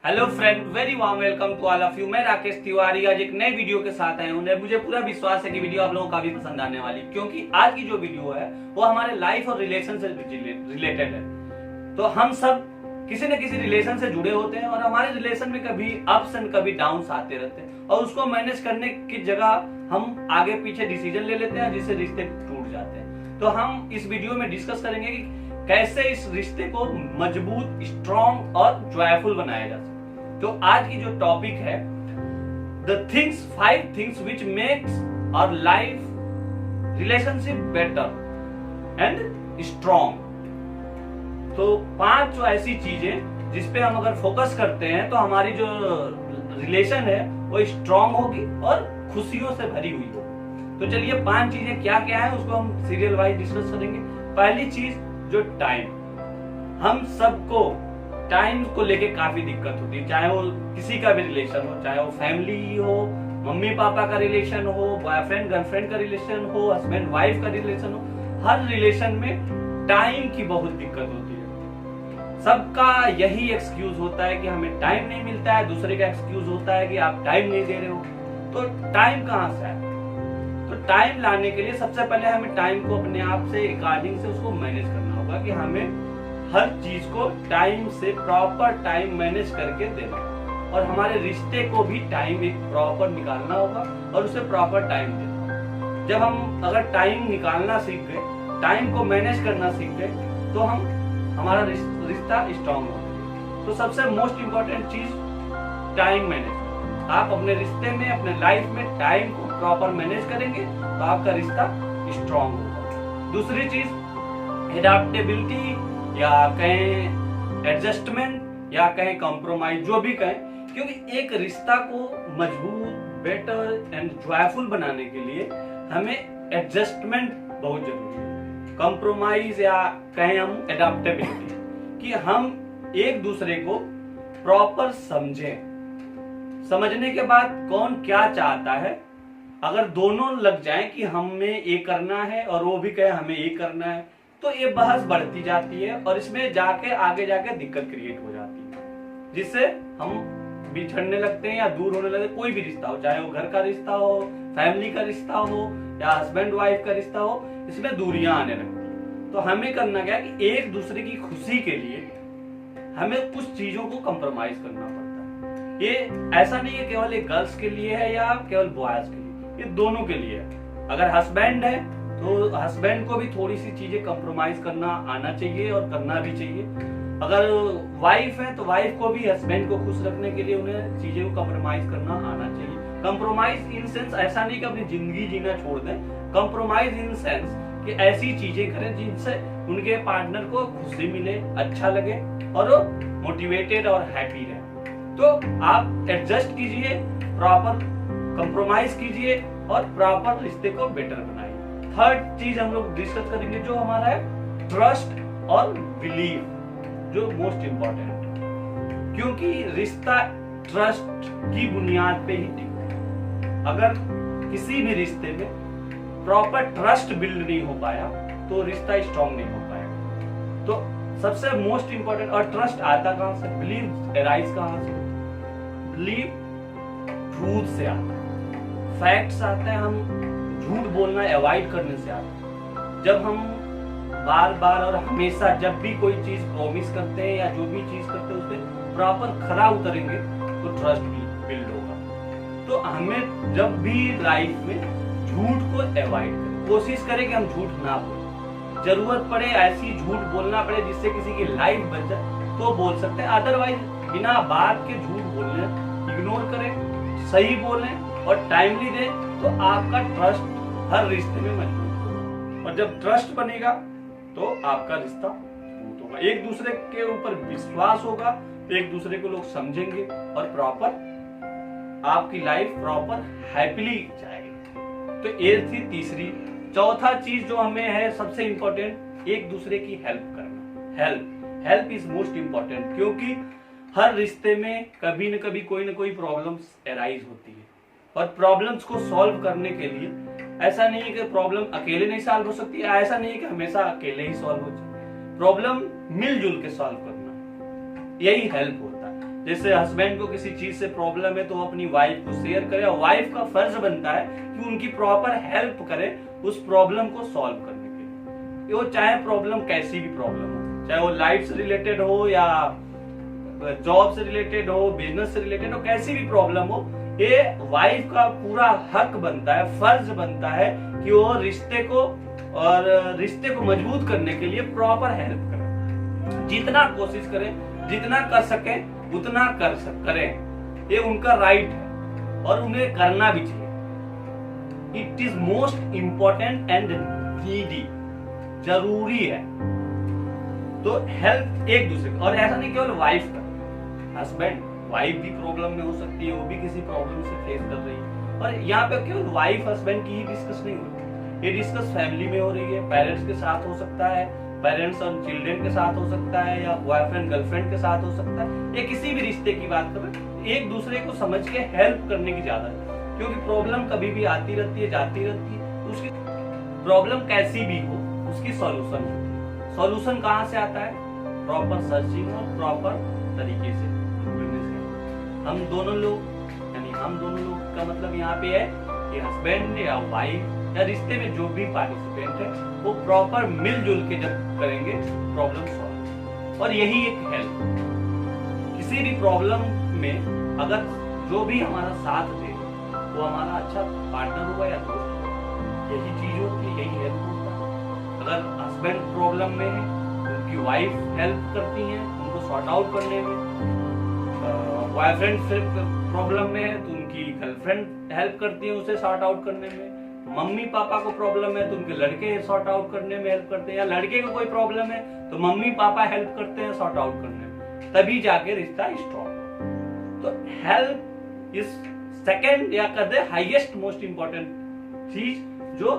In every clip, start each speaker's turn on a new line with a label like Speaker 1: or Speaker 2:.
Speaker 1: Hello friend, very warm welcome to all of you. मैं राकेश तिवारी आज एक नए वीडियो के साथ आया हूं। मुझे पूरा विश्वास है कि वीडियो आप लोगों को काफी पसंद आने वाली, क्योंकि आज की जो वीडियो है वो हमारे लाइफ और रिलेशन से रिलेटेड है। तो हम सब किसी न किसी रिलेशन से जुड़े होते हैं और हमारे रिलेशन में कभी अप्स एंड कभी डाउन्स आते रहते हैं और उसको मैनेज करने की जगह हम आगे पीछे डिसीजन ले लेते हैं जिससे रिश्ते टूट जाते हैं। तो हम इस वीडियो में डिस्कस करेंगे कि कैसे इस रिश्ते को मजबूत, स्ट्रॉन्ग और जॉयफुल बनाया जा सकता है। तो आज की जो टॉपिक है five things which makes our life relationship better and strong. तो 5 जो ऐसी चीजें जिसपे हम अगर फोकस करते हैं तो हमारी जो रिलेशन है वो स्ट्रॉन्ग होगी और खुशियों से भरी हुई होगी। तो चलिए 5 चीजें क्या क्या है उसको हम सीरियल वाइज डिस्कस करेंगे। पहली चीज जो टाइम, हम सबको टाइम को लेके काफी दिक्कत होती है, चाहे वो किसी का भी रिलेशन हो, चाहे वो फैमिली हो, मम्मी पापा का रिलेशन हो, बॉयफ्रेंड गर्लफ्रेंड का रिलेशन हो, हस्बैंड वाइफ का रिलेशन हो। हर रिलेशन में टाइम की बहुत दिक्कत होती है। सबका यही एक्सक्यूज होता है कि हमें टाइम नहीं मिलता है, दूसरे का एक्सक्यूज होता है कि आप टाइम नहीं दे रहे हो। तो टाइम कहाँ से आए? तो टाइम लाने के लिए सबसे पहले हमें टाइम को अपने आप से अकॉर्डिंग से उसको मैनेज करना होगा कि हमें हर चीज को टाइम से प्रॉपर टाइम मैनेज करके देना, और हमारे रिश्ते को भी टाइम एक प्रॉपर निकालना होगा और उसे प्रॉपर टाइम देना। जब हम अगर टाइम निकालना सीख गए, टाइम को मैनेज करना सीख गए, तो हमारा रिश्ता स्ट्रॉन्ग होगा। तो सबसे मोस्ट इम्पोर्टेंट चीज टाइम मैनेज। आप अपने रिश्ते में, अपने लाइफ में टाइम को प्रॉपर मैनेज करेंगे तो आपका रिश्ता स्ट्रॉन्ग होगा। दूसरी चीज एडाप्टेबिलिटी या कहें एडजस्टमेंट या कहें कॉम्प्रोमाइज, जो भी कहें, क्योंकि एक रिश्ता को मजबूत, बेटर एंड जॉयफुल बनाने के लिए हमें एडजस्टमेंट बहुत जरूरी है। कॉम्प्रोमाइज या कहें हम एडाप्टेबिलिटी, कि हम एक दूसरे को प्रॉपर समझें। समझने के बाद कौन क्या चाहता है, अगर दोनों लग जाएं कि हमें ये करना है और वो भी कहे हमें ये करना है, तो ये बहस बढ़ती जाती है और इसमें जाके आगे जाके दिक्कत क्रिएट हो जाती है, जिससे हम बिछड़ने लगते हैं या दूर होने लगते हैं। कोई भी रिश्ता हो, चाहे वो घर का रिश्ता हो, फैमिली का रिश्ता हो या हस्बैंड वाइफ का रिश्ता हो, इसमें दूरियां आने लगती है। तो हमें करना क्या कि एक दूसरे की खुशी के लिए हमें कुछ चीजों को कंप्रोमाइज करना पड़ता है। ये ऐसा नहीं है केवल एक गर्ल्स के लिए है या केवल बॉयज के लिए, ये दोनों के लिए है। अगर हस्बैंड है तो हस्बैंड को भी थोड़ी सी चीजें कंप्रोमाइज करना आना चाहिए और करना भी चाहिए। अगर वाइफ है तो वाइफ को भी हस्बैंड को खुश रखने के लिए उन्हें चीजें को कंप्रोमाइज करना आना चाहिए। कंप्रोमाइज इन सेंस ऐसा नहीं कि अपनी जिंदगी जीना छोड़ दें, कंप्रोमाइज इन सेंस कि ऐसी चीजें करें जिनसे उनके पार्टनर को खुशी मिले, अच्छा लगे और वो मोटिवेटेड और हैप्पी रहे। तो आप एडजस्ट कीजिए, प्रॉपर कंप्रोमाइज कीजिए और प्रॉपर रिश्ते को बेटर बनाइए। थर्ड चीज हम लोग डिस्कस करेंगे जो हमारा है ट्रस्ट और बिलीव, जो मोस्ट इंपॉर्टेंट है, क्योंकि रिश्ता ट्रस्ट की बुनियाद पे ही टिकता है। अगर किसी भी रिश्ते में प्रॉपर ट्रस्ट बिल्ड नहीं हो पाया तो रिश्ता स्ट्रॉन्ग नहीं हो पाएगा। तो सबसे मोस्ट इंपॉर्टेंट, और ट्रस्ट आता कहां से, बिलीव एराइज कहां से? बिलीव ट्रूथ से आता है, फैक्ट्स आते हैं, हम झूठ बोलना अवॉइड करने से आता है। जब हम बार बार और हमेशा जब भी कोई चीज प्रॉमिस करते हैं या जो भी चीज करते हैं उस पर प्रॉपर खरा उतरेंगे तो ट्रस्ट भी बिल्ड होगा। तो हमें जब भी लाइफ में झूठ को अवॉइड करें, कोशिश करें कि हम झूठ ना बोलें। जरूरत पड़े ऐसी झूठ बोलना पड़े जिससे किसी की लाइफ बच जाए तो बोल सकते हैं, अदरवाइज बिना बात के झूठ बोलने इग्नोर करें, सही बोलें और टाइमली दें, तो आपका ट्रस्ट हर रिश्ते में मजबूत होगा। और जब ट्रस्ट बनेगा तो आपका रिश्ता मजबूत होगा, एक दूसरे के ऊपर विश्वास होगा, तो एक दूसरे को लोग समझेंगे और प्रॉपर आपकी लाइफ प्रॉपर हैप्पीली जाएगी। तो ये थी तीसरी। चौथा चीज जो हमें है सबसे इंपॉर्टेंट, एक दूसरे की हेल्प करना। हेल्प इज मोस्ट इंपॉर्टेंट, क्योंकि हर रिश्ते में कभी न कभी कोई ना कोई प्रॉब्लम्स अराइज होती है और प्रॉब्लम्स को सॉल्व करने के लिए ऐसा नहीं है कि प्रॉब्लम अकेले नहीं सॉल्व हो सकती है, ऐसा नहीं है कि हमेशा अकेले ही सॉल्व हो जाए। प्रॉब्लम मिलजुल के सॉल्व करना, यही हेल्प होता है। जैसे हस्बैंड को किसी चीज से प्रॉब्लम है तो वो अपनी वाइफ को शेयर करे, और वाइफ का फर्ज बनता है कि उनकी प्रॉपर हेल्प करे उस प्रॉब्लम को सॉल्व करने के लिए। वो चाहे प्रॉब्लम कैसी भी प्रॉब्लम हो, चाहे वो लाइफ से रिलेटेड हो या जॉब से रिलेटेड हो, बिजनेस से रिलेटेड हो, कैसी भी प्रॉब्लम हो, ये वाइफ का पूरा हक बनता है, फर्ज बनता है कि वो रिश्ते को मजबूत करने के लिए प्रॉपर हेल्प करें। जितना कोशिश करें, जितना कर सके उतना करें, ये उनका राइट है और उन्हें करना भी चाहिए। It is most important and needy, जरूरी है। तो हेल्प एक दूसरे को, और ऐसा नहीं केवल वाइफ का, हस्बैंड वाइफ भी प्रॉब्लम में हो सकती है, वो भी किसी प्रॉब्लम से फेस कर रही है। और यहाँ पे केवल वाइफ हस्बैंड की ही डिस्कस नहीं हो रही, ये डिस्कस फैमिली में हो रही है, पेरेंट्स के साथ हो सकता है, पेरेंट्स और चिल्ड्रन के साथ हो सकता है, या बॉयफ्रेंड गर्लफ्रेंड के साथ हो सकता है, या किसी भी रिश्ते की बात करें, एक दूसरे को समझ के हेल्प करने की ज्यादा है। क्योंकि प्रॉब्लम कभी भी आती रहती है, जाती रहती है, उसकी प्रॉब्लम कैसी भी हो उसकी सॉल्यूशन होती है। सॉल्यूशन कहाँ से आता है? प्रॉपर सर्चिंग और प्रॉपर तरीके से ढूंढने से। हम दोनों लोग का मतलब यहाँ पे है कि हस्बैंड या वाइफ या रिश्ते में जो भी पार्टिसिपेंट है वो प्रॉपर मिलजुल के जब करेंगे प्रॉब्लम सॉल्व। और यही एक हेल्प, किसी भी प्रॉब्लम में अगर जो भी हमारा साथ दे वो हमारा अच्छा पार्टनर होगा या दोस्त होगा, यही चीज होती है, यही हेल्प होता है। अगर हस्बैंड प्रॉब्लम में है उनकी वाइफ हेल्प करती है उनको सॉर्ट आउट करने में, बॉयफ्रेंड प्रॉब्लम में है तो उनकी गर्लफ्रेंड हेल्प करती है उसे सॉर्ट आउट करने में, मम्मी पापा को प्रॉब्लम है तो उनके लड़के सॉर्ट आउट करने में हेल्प करते हैं, या लड़के को कोई प्रॉब्लम है तो मम्मी पापा हेल्प करते हैं सॉर्ट आउट करने में, तभी जाके रिश्ता स्ट्रॉन्ग। तो हेल्प इज सेकेंड या कहते हैं हाईएस्ट मोस्ट इंपॉर्टेंट चीज जो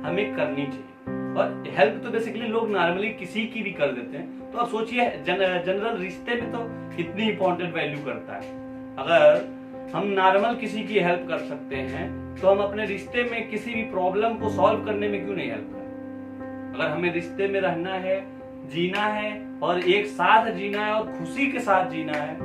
Speaker 1: हमें करनी चाहिए। और हेल्प तो बेसिकली लोग नॉर्मली किसी की भी कर देते हैं, तो आप सोचिए जनरल रिश्ते में तो कितनी इंपॉर्टेंट वैल्यू करता है। अगर हम नॉर्मल किसी की हेल्प कर सकते हैं तो हम अपने रिश्ते में किसी भी प्रॉब्लम को सॉल्व करने में क्यों नहीं हेल्प करें? अगर हमें रिश्ते में रहना है, जीना है और एक साथ जीना है और खुशी के साथ जीना है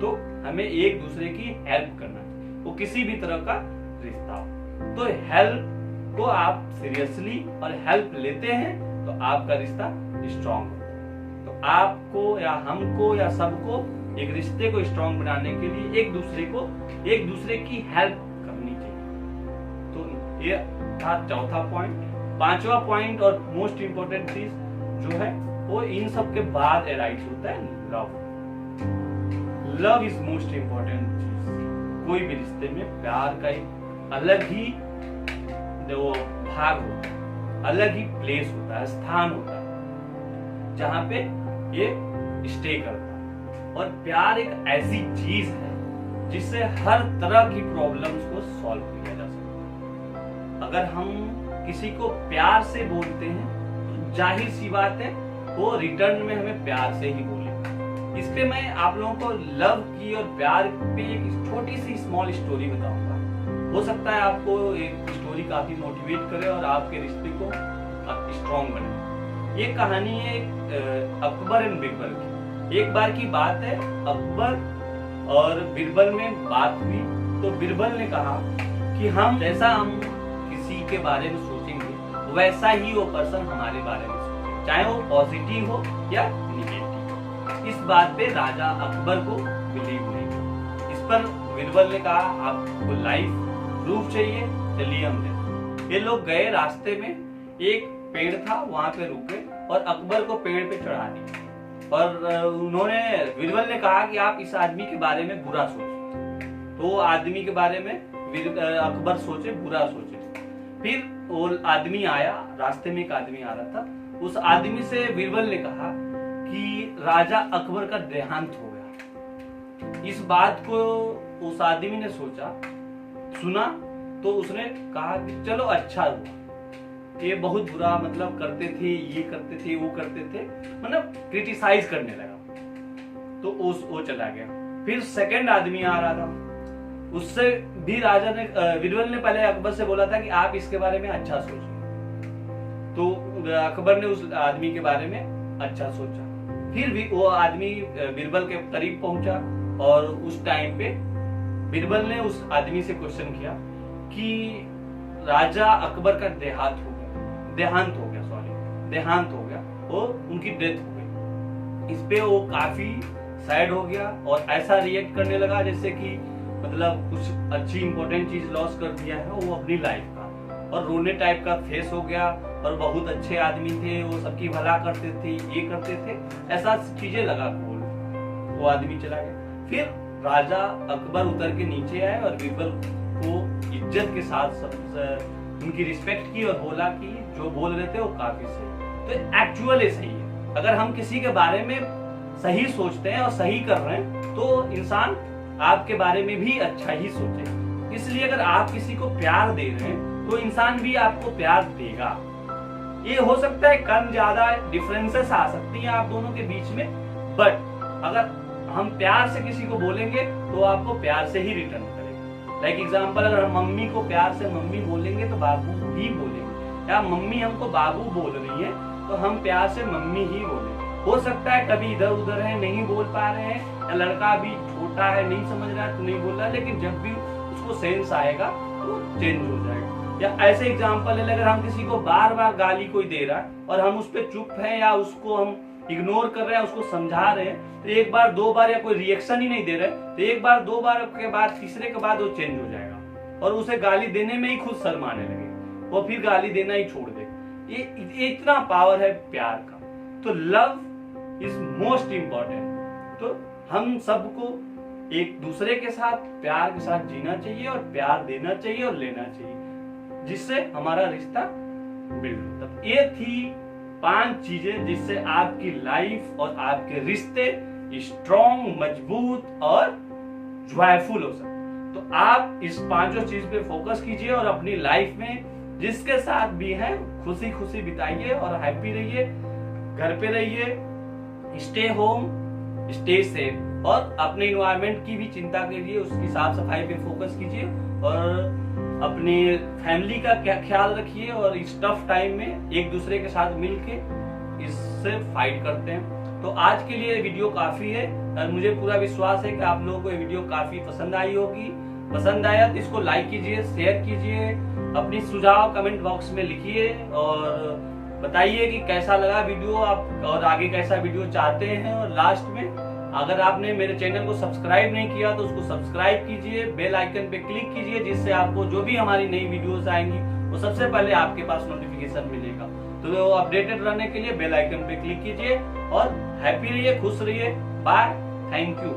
Speaker 1: तो हमें एक दूसरे की हेल्प करना है, वो किसी भी तरह का रिश्ता हो। तो हेल्प को आप सीरियसली और हेल्प लेते हैं तो आपका रिश्ता स्ट्रांग होता है। तो आपको या हमको या सबको एक रिश्ते को स्ट्रांग बनाने के लिए एक दूसरे की हेल्प करनी चाहिए। तो ये था चौथा पॉइंट। पांचवा पॉइंट और मोस्ट इंपॉर्टेंट चीज जो है वो इन सब के बाद एराइज होता है love. Love is most important चीज। कोई भी रिश्ते में प्यार का एक अलग ही वो भाग होता है, अलग ही प्लेस होता है, स्थान होता है जहां पे ये स्टे करता है। और प्यार एक ऐसी चीज है जिससे हर तरह की प्रॉब्लम्स को सॉल्व किया जा सकता है। अगर हम किसी को प्यार से बोलते हैं तो जाहिर सी बात है वो रिटर्न में हमें प्यार से ही बोलेगा। इस पे मैं आप लोगों को लव की और प्यार पे एक छोटी सी स्मॉल स्टोरी बताऊंगा। हो सकता है आपको एक स्टोरी काफी मोटिवेट करे और आपके रिश्ते को स्ट्रॉन्ग बने। ये कहानी है अकबर एंड बीरबल की। एक बार की बात है, अकबर और बीरबल में बात हुई तो बीरबल ने कहा कि जैसा हम किसी के बारे में सोचेंगे वैसा ही वो पर्सन हमारे बारे में सोचे, चाहे वो पॉजिटिव हो या निगेटिव। इस बात पे राजा अकबर को बिलीव नहीं किया। इस पर बीरबल ने कहा आपको लाइफ प्रूफ चाहिए, चलिए हम देते। ये लोग गए, रास्ते में एक पेड़ था वहां पे रुके और अकबर को पेड़ पे चढ़ा दिया। और उन्होंने बीरबल ने कहा कि आप इस आदमी के बारे में बुरा सोचे। तो आदमी के बारे में अकबर सोचे, बुरा सोचे। फिर वो आदमी आया, रास्ते में एक आदमी आ रहा था। उस आदमी से बीरबल ने कहा कि राजा अकबर का देहांत हो गया। इस बात को उस आदमी ने सुना तो उसने कहा कि चलो अच्छा हुआ, ये बहुत बुरा मतलब करते थे, ये करते थे, वो करते थे, मतलब क्रिटिसाइज करने लगा। तो वो चला गया। फिर सेकंड आदमी आ रहा था, उससे भी राजा ने बीरबल ने पहले अकबर से बोला था कि आप इसके बारे में अच्छा सोचिए। तो अकबर ने उस आदमी के बारे में अच्छा सोचा। फिर भी वो आदमी बीरबल के करीब पहुंचा और उस टाइम पे बीरबल ने उस आदमी से क्वेश्चन किया कि राजा अकबर का देहांत हो गया, वो उनकी डेथ हो गई। इस पे वो काफी सैड हो गया और ऐसा रिएक्ट करने लगा जैसे कि मतलब कुछ अच्छी इंपॉर्टेंट चीज लॉस कर दिया है वो अपनी लाइफ का, और रोने टाइप का फेस हो गया। और बहुत अच्छे आदमी थे, वो सबकी भला करते थे, ये करते थे, ऐसा चीजें लगा वो आदमी चला गया। फिर राजा अकबर उतर के नीचे आए और बीरबल को इज्जत के साथ उनकी रिस्पेक्ट की और बोला कि जो बोल रहे थे वो काफी सही। तो एक्चुअली सही है, अगर हम किसी के बारे में सही सोचते हैं और सही कर रहे हैं तो इंसान आपके बारे में भी अच्छा ही सोचे। इसलिए अगर आप किसी को प्यार दे रहे हैं तो इंसान भी आपको प्यार देगा। ये हो सकता है कम ज्यादा डिफरेंसेस आ सकती हैं आप दोनों के बीच में, बट अगर हम प्यार से किसी को बोलेंगे तो आपको प्यार से ही रिटर्न करेगा। लाइक एग्जांपल, अगर हम मम्मी को प्यार से मम्मी बोलेंगे तो बाबू ही बोलेंगे, या मम्मी हमको बाबू बोल रही है तो हम प्यार से मम्मी ही बोलेंगे। हो सकता है कभी इधर उधर है, नहीं बोल पा रहे हैं, या लड़का भी छोटा है, नहीं समझ रहा है तो नहीं बोल रहा है, लेकिन जब भी उसको सेंस आएगा तो चेंज हो जाएगा। या ऐसे एग्जांपल है, अगर हम किसी को बार बार गाली कोई दे रहा है और हम उस पर चुप है या उसको हम इग्नोर कर रहे हैं, उसको समझा रहे हैं, तो एक बार दो बार या कोई रिएक्शन ही नहीं दे रहे, तो एक बार दो बार के बाद तीसरे के बाद वो चेंज हो जाएगा और उसे गाली देने में ही खुद शर्माने लगे, वो फिर गाली देना ही छोड़ दे। ये इतना पावर है प्यार का। तो लव इज मोस्ट इम्पोर्टेंट। तो हम सबको एक दूसरे के साथ प्यार के साथ जीना चाहिए और प्यार देना चाहिए और लेना चाहिए, जिससे हमारा रिश्ता बिल्ड होता है। ये थी 5 चीजें जिससे आपकी लाइफ और आपके रिश्ते स्ट्रॉन्ग, मजबूत और जॉयफुल हो सकते। तो आप इस 5 चीज पे फोकस कीजिए और अपनी लाइफ में जिसके साथ भी हैं खुशी खुशी बिताइए और हैप्पी रहिए, घर पे रहिए, स्टे होम, स्टे सेफ, और अपने इन्वायरमेंट की भी चिंता कीजिए, उसकी साफ सफाई पे फोकस कीजिए और अपनी फैमिली का क्या ख्याल रखिए। और इस टफ टाइम में एक दूसरे के साथ मिलके इससे फाइट करते हैं। तो आज के लिए वीडियो काफी है और मुझे पूरा विश्वास है कि आप लोगों को ये वीडियो काफी पसंद आई होगी। पसंद आया तो इसको लाइक कीजिए, शेयर कीजिए, अपनी सुझाव कमेंट बॉक्स में लिखिए और बताइए कि कैसा लगा वीडियो आप और आगे कैसा वीडियो चाहते हैं। और लास्ट में अगर आपने मेरे चैनल को सब्सक्राइब नहीं किया तो उसको सब्सक्राइब कीजिए, बेल आइकन पे क्लिक कीजिए, जिससे आपको जो भी हमारी नई वीडियोस आएंगी वो सबसे पहले आपके पास नोटिफिकेशन मिलेगा। तो अपडेटेड रहने के लिए बेल आइकन पे क्लिक कीजिए और हैप्पी रहिए, खुश रहिए। Bye, thank you.